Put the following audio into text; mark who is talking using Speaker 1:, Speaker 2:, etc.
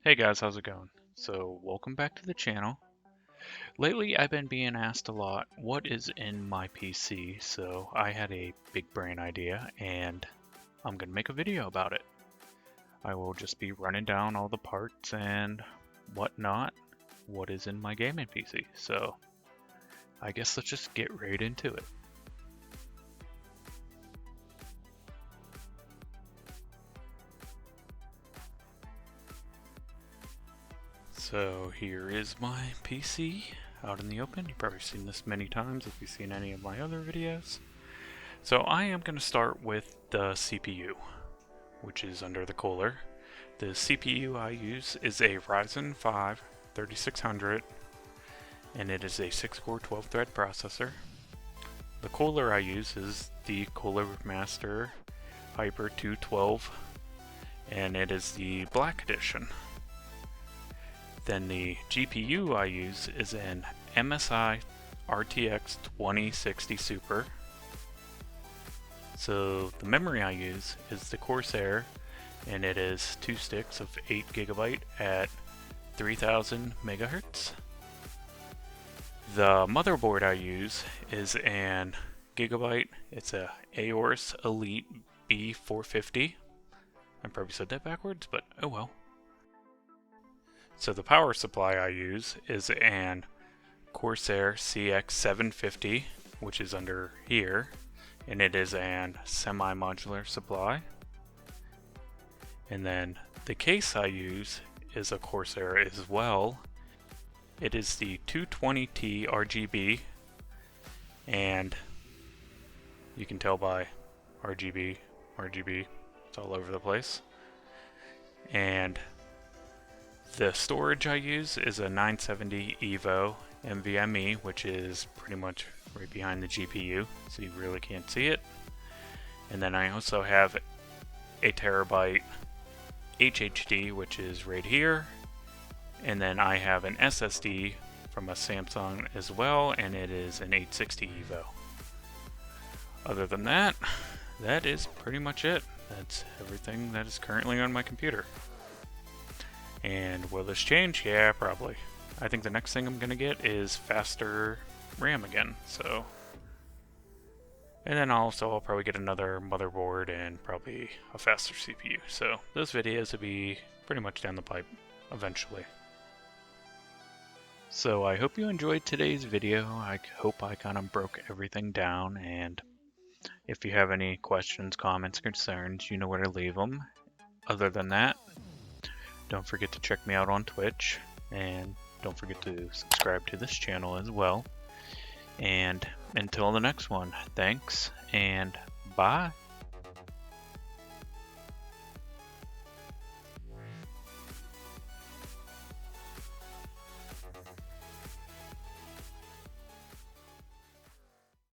Speaker 1: Hey guys, how's it going? So, welcome back to the channel. Lately, I've been being asked a lot, what is in my PC? So, I had a big brain idea and I'm gonna make a video about it. I will just be running down all the parts and whatnot, what is in my gaming PC. So, I guess let's just get right into it. So, here is my PC out in the open. You've probably seen this many times if you've seen any of my other videos. So I am going to start with the CPU, which is under the cooler. The CPU I use is a Ryzen 5 3600, and it is a 6-core 12-thread processor. The cooler I use is the Cooler Master Hyper 212, and it is the Black Edition. Then the GPU I use is an MSI RTX 2060 Super. So the memory I use is the Corsair, and it is 2 sticks of 8GB at 3000 megahertz. The motherboard I use is an Gigabyte. It's a Aorus Elite B450. I probably said that backwards, but oh well. So the power supply I use is an Corsair CX750, which is under here, and it is an semi-modular supply. And then the case I use is a Corsair as well. It is the 220T RGB, and you can tell by RGB, it's all over the place. And the storage I use is a 970 EVO NVMe, which is pretty much right behind the GPU, so you really can't see it. And then I also have a terabyte HHD, which is right here. And then I have an SSD from a Samsung as well, and it is an 860 EVO. Other than that, that is pretty much it. That's everything that is currently on my computer. And will this change? Yeah, probably. I think the next thing I'm gonna get is faster RAM again, so. And then also I'll probably get another motherboard and probably a faster CPU. So those videos will be pretty much down the pipe eventually. So I hope you enjoyed today's video. I hope I kind of broke everything down, and if you have any questions, comments, concerns, you know where to leave them. Other than that, don't forget to check me out on Twitch, and don't forget to subscribe to this channel as well. And until the next one, thanks and bye.